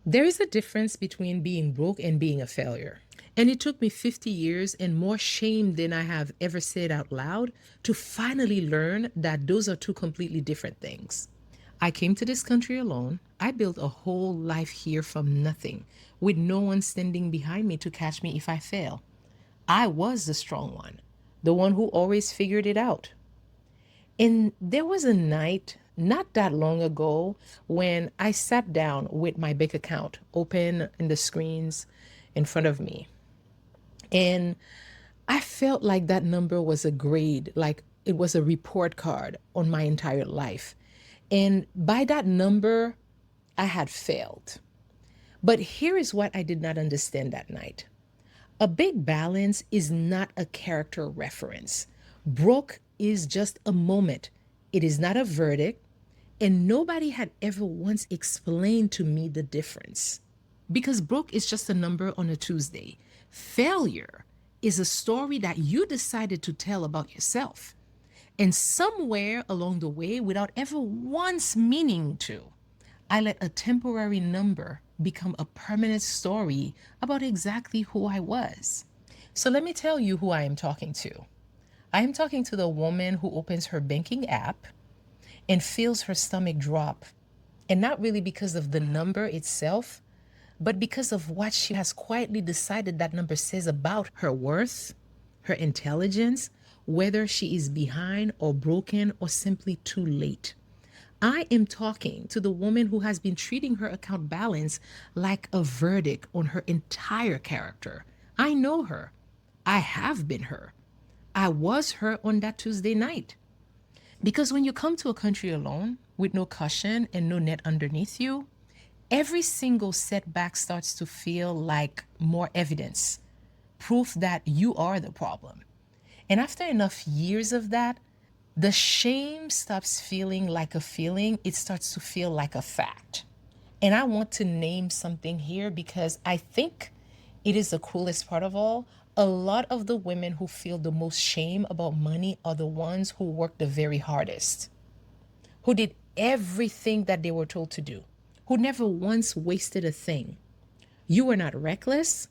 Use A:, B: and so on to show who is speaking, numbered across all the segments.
A: There is a difference between being broke and being a failure. And it took me 50 years and more shame than I have ever said out loud to finally learn that those are two completely different things. I came to this country alone. I built a whole life here from nothing, with no one standing behind me to catch me if I fail. I was the strong one, the one who always figured it out. And there was a night not that long ago when I sat down with my bank account open in the screens in front of me. And I felt like that number was a grade, like it was a report card on my entire life. And by that number, I had failed. But here is what I did not understand that night. A big balance is not a character reference. Broke is just a moment. It is not a verdict. And nobody had ever once explained to me the difference. Because broke is just a number on a Tuesday. Failure is a story that you decided to tell about yourself. And somewhere along the way, without ever once meaning to, I let a temporary number become a permanent story about exactly who I was. So let me tell you who I am talking to. I am talking to the woman who opens her banking app and feels her stomach drop. And not really because of the number itself, but because of what she has quietly decided that number says about her worth, her intelligence, whether she is behind or broken or simply too late. I am talking to the woman who has been treating her account balance like a verdict on her entire character. I know her. I have been her. I was her on that Tuesday night. Because when you come to a country alone with no cushion and no net underneath you, every single setback starts to feel like more evidence, proof that you are the problem. And after enough years of that, the shame stops feeling like a feeling, it starts to feel like a fact. And I want to name something here because I think it is the coolest part of all. A lot of the women who feel the most shame about money are the ones who work the very hardest, who did everything that they were told to do, who never once wasted a thing. You were not reckless,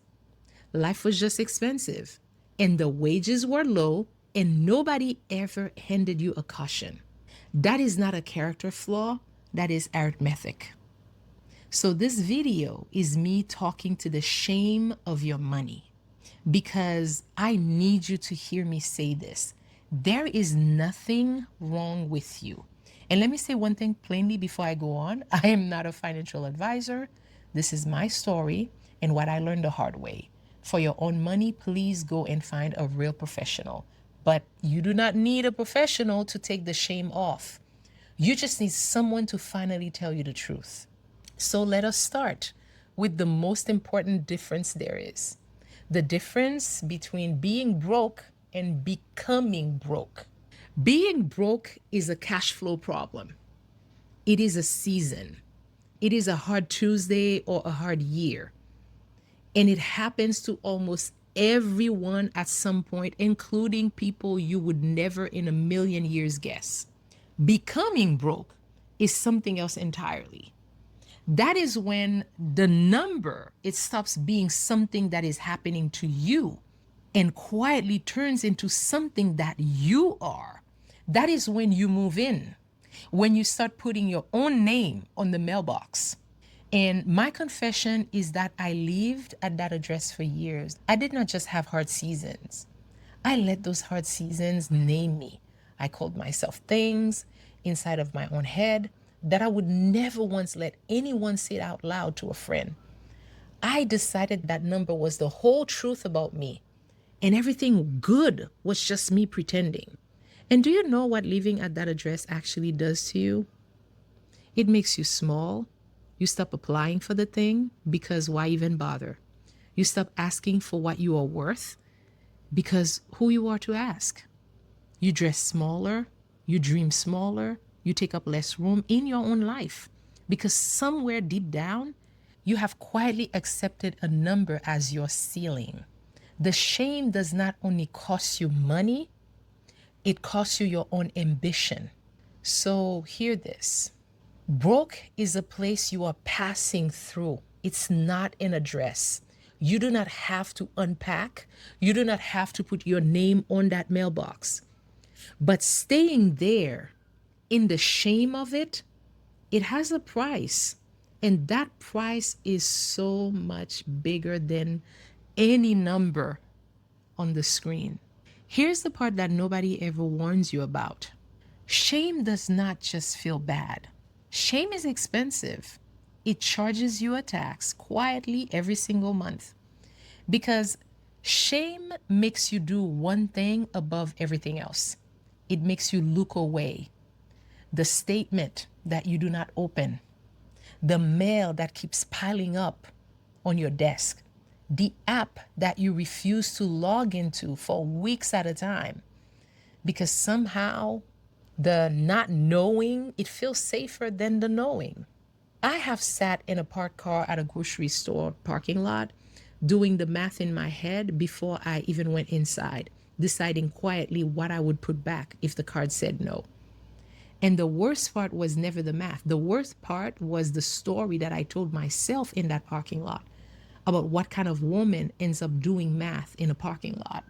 A: life was just expensive, and the wages were low, and nobody ever handed you a caution. That is not a character flaw, that is arithmetic. So, this video is me talking to the shame of your money because I need you to hear me say this. There is nothing wrong with you. And let me say one thing plainly before I go on. I am not a financial advisor. This is my story and what I learned the hard way. For your own money, please go and find a real professional. But you do not need a professional to take the shame off. You just need someone to finally tell you the truth. So let us start with the most important difference there is. The difference between being broke and becoming broke. Being broke is a cash flow problem. It is a season. It is a hard Tuesday or a hard year. And it happens to almost everyone at some point, including people you would never in a million years guess. Becoming broke is something else entirely. That is when the number, it stops being something that is happening to you and quietly turns into something that you are. That is when you move in, when you start putting your own name on the mailbox. And my confession is that I lived at that address for years. I did not just have hard seasons. I let those hard seasons name me. I called myself things inside of my own head that I would never once let anyone say it out loud to a friend. I decided that number was the whole truth about me, and everything good was just me pretending. And do you know what living at that address actually does to you? It makes you small. You stop applying for the thing because why even bother? You stop asking for what you are worth because who you are to ask. You dress smaller, you dream smaller, you take up less room in your own life because somewhere deep down, you have quietly accepted a number as your ceiling. The shame does not only cost you money, it costs you your own ambition. So hear this. Broke is a place you are passing through. It's not an address. You do not have to unpack. You do not have to put your name on that mailbox. But staying there in the shame of it, it has a price. And that price is so much bigger than any number on the screen. Here's the part that nobody ever warns you about. Shame does not just feel bad. Shame is expensive. It charges you a tax quietly every single month because shame makes you do one thing above everything else. It makes you look away. The statement that you do not open, the mail that keeps piling up on your desk, the app that you refuse to log into for weeks at a time because somehow the not knowing, it feels safer than the knowing. I have sat in a parked car at a grocery store parking lot doing the math in my head before I even went inside, deciding quietly what I would put back if the card said no. And the worst part was never the math. The worst part was the story that I told myself in that parking lot about what kind of woman ends up doing math in a parking lot.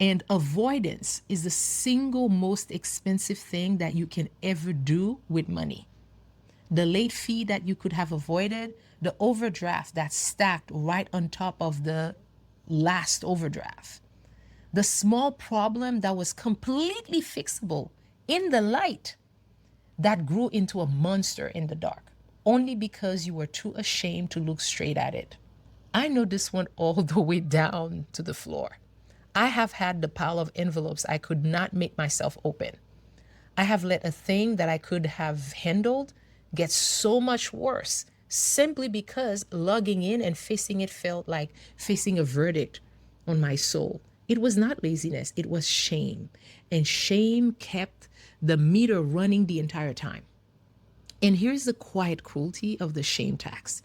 A: And avoidance is the single most expensive thing that you can ever do with money. The late fee that you could have avoided, the overdraft that's stacked right on top of the last overdraft, the small problem that was completely fixable in the light that grew into a monster in the dark, only because you were too ashamed to look straight at it. I know this went all the way down to the floor. I have had the pile of envelopes I could not make myself open. I have let a thing that I could have handled get so much worse simply because logging in and facing it felt like facing a verdict on my soul. It was not laziness, it was shame. And shame kept the meter running the entire time. And here's the quiet cruelty of the shame tax.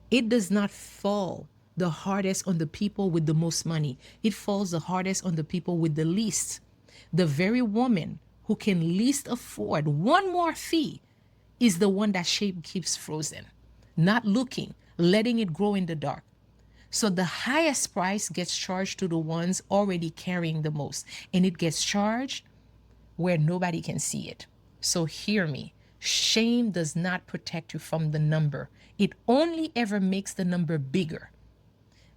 A: It does not fall the hardest on the people with the most money. It falls the hardest on the people with the least. The very woman who can least afford one more fee is the one that shame keeps frozen, not looking, letting it grow in the dark. So the highest price gets charged to the ones already carrying the most, and it gets charged where nobody can see it. So hear me. Shame does not protect you from the number. It only ever makes the number bigger.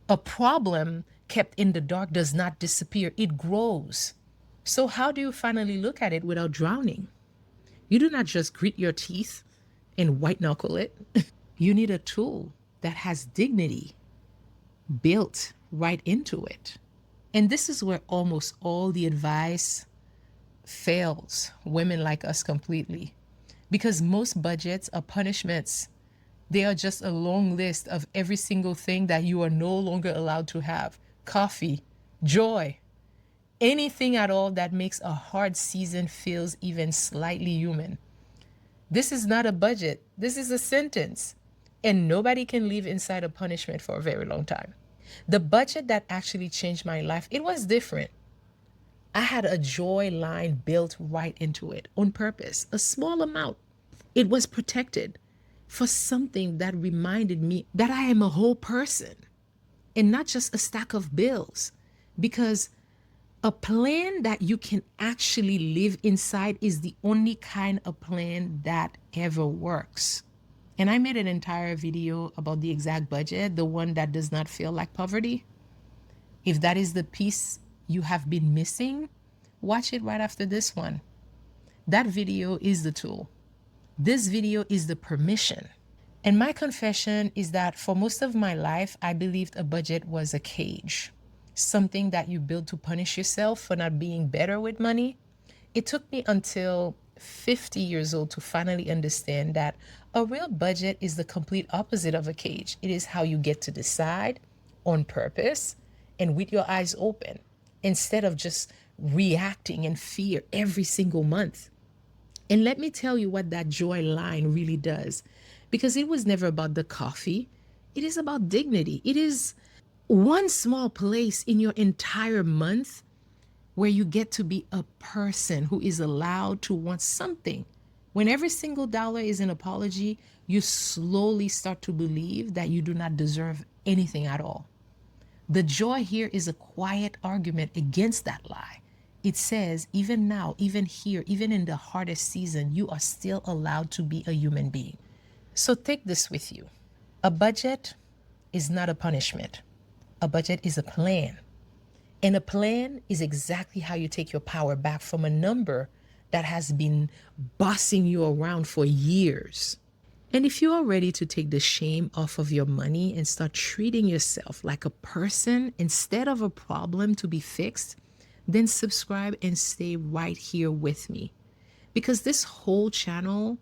A: A problem kept in the dark does not disappear, it grows. So, how do you finally look at it without drowning? You do not just grit your teeth and white knuckle it. You need a tool that has dignity built right into it. And this is where almost all the advice fails women like us completely. Because most budgets are punishments. They are just a long list of every single thing that you are no longer allowed to have: coffee, joy, anything at all that makes a hard season feels even slightly human. This is not a budget. This is a sentence. And nobody can live inside a punishment for a very long time. The budget that actually changed my life, it was different. I had a joy line built right into it on purpose, a small amount. It was protected for something that reminded me that I am a whole person and not just a stack of bills. Because a plan that you can actually live inside is the only kind of plan that ever works. And I made an entire video about the exact budget, the one that does not feel like poverty. If that is the piece you have been missing, watch it right after this one. That video is the tool. This video is the permission. And my confession is that for most of my life, I believed a budget was a cage, something that you build to punish yourself for not being better with money. It took me until 50 years old to finally understand that a real budget is the complete opposite of a cage. It is how you get to decide on purpose and with your eyes open instead of just reacting in fear every single month. And let me tell you what that joy line really does, because it was never about the coffee. It is about dignity. It is one small place in your entire month where you get to be a person who is allowed to want something When every single dollar is an apology, you slowly start to believe that you do not deserve anything at all. The joy here is a quiet argument against that lie. It says, even now, even here, even in the hardest season, you are still allowed to be a human being. So take this with you. A budget is not a punishment. A budget is a plan. And a plan is exactly how you take your power back from a number that has been bossing you around for years. And if you are ready to take the shame off of your money and start treating yourself like a person instead of a problem to be fixed, then subscribe and stay right here with me. Because this whole channel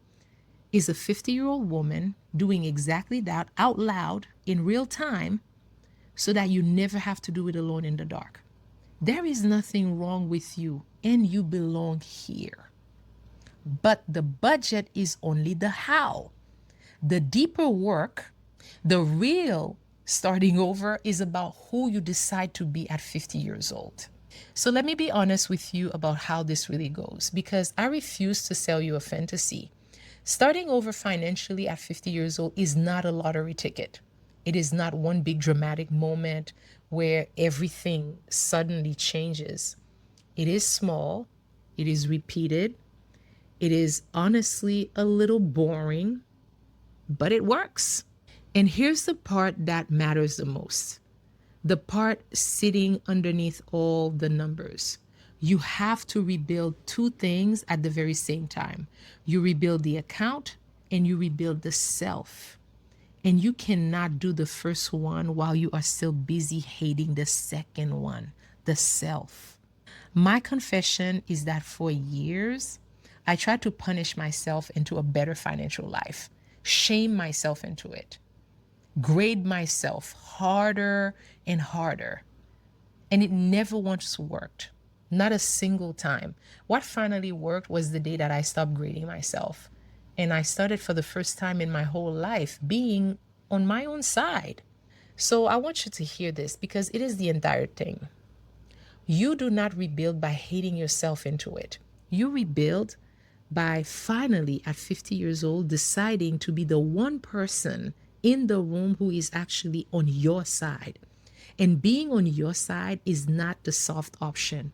A: is a 50-year-old woman doing exactly that out loud in real time so that you never have to do it alone in the dark. There is nothing wrong with you and you belong here. But the budget is only the how. The deeper work, the real starting over, is about who you decide to be at 50 years old. So let me be honest with you about how this really goes, because I refuse to sell you a fantasy. Starting over financially at 50 years old is not a lottery ticket. It is not one big dramatic moment where everything suddenly changes. It is small, it is repeated, it is honestly a little boring, but it works. And here's the part that matters the most, the part sitting underneath all the numbers. You have to rebuild two things at the very same time. You rebuild the account and you rebuild the self. And you cannot do the first one while you are still busy hating the second one, the self. My confession is that for years, I tried to punish myself into a better financial life, shame myself into it, grade myself harder and harder. And it never once worked, not a single time. What finally worked was the day that I stopped grading myself. And I started for the first time in my whole life being on my own side. So I want you to hear this because it is the entire thing. You do not rebuild by hating yourself into it. You rebuild by finally at 50 years old deciding to be the one person in the room who is actually on your side. And being on your side is not the soft option.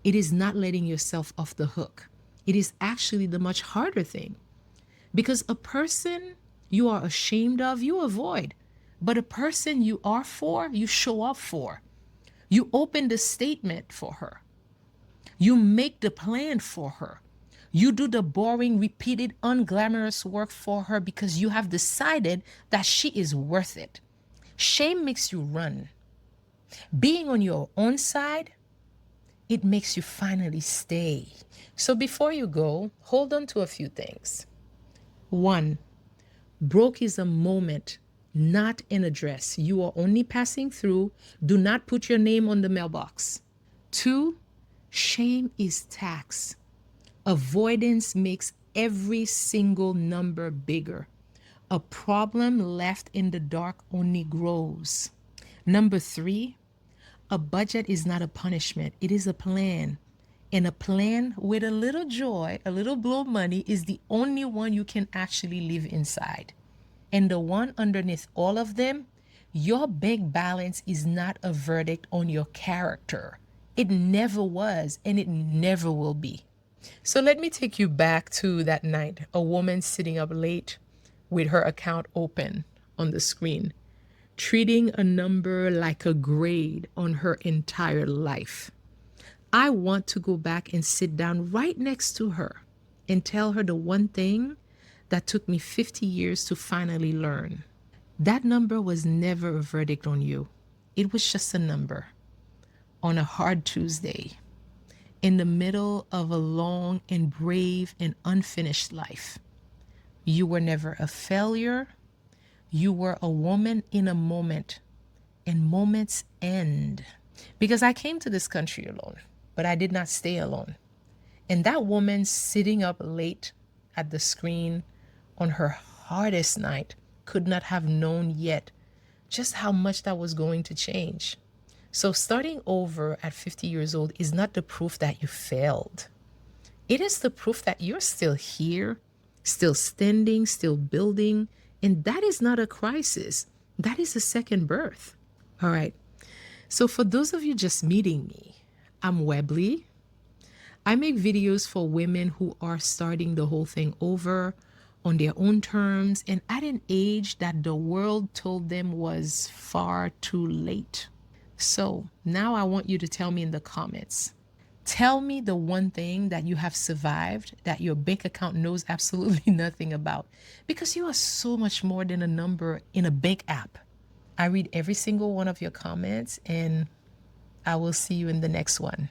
A: It is not letting yourself off the hook. It is actually the much harder thing. Because a person you are ashamed of, you avoid. But a person you are for, you show up for. You open the statement for her. You make the plan for her. You do the boring, repeated, unglamorous work for her because you have decided that she is worth it. Shame makes you run. Being on your own side, it makes you finally stay. So before you go, hold on to a few things. 1, broke is a moment, not an address. You are only passing through. Do not put your name on the mailbox. 2, shame is tax. Avoidance makes every single number bigger. A problem left in the dark only grows. Number 3, a budget is not a punishment. It is a plan. And a plan with a little joy, a little blow money is the only one you can actually live inside. And the one underneath all of them, your bank balance is not a verdict on your character. It never was, and it never will be. So let me take you back to that night, a woman sitting up late with her account open on the screen, treating a number like a grade on her entire life. I want to go back and sit down right next to her and tell her the one thing that took me 50 years to finally learn. That number was never a verdict on you. It was just a number on a hard Tuesday in the middle of a long and brave and unfinished life. You were never a failure. You were a woman in a moment, and moments end. Because I came to this country alone, but I did not stay alone. And that woman sitting up late at the screen on her hardest night could not have known yet just how much that was going to change. So starting over at 50 years old is not the proof that you failed. It is the proof that you're still here still standing, still building. And that is not a crisis. That is a second birth. All right. So, for those of you just meeting me, I'm Webley. I make videos for women who are starting the whole thing over on their own terms and at an age that the world told them was far too late. So, now I want you to tell me in the comments. Tell me the one thing that you have survived that your bank account knows absolutely nothing about, because you are so much more than a number in a bank app. I read every single one of your comments, and I will see you in the next one.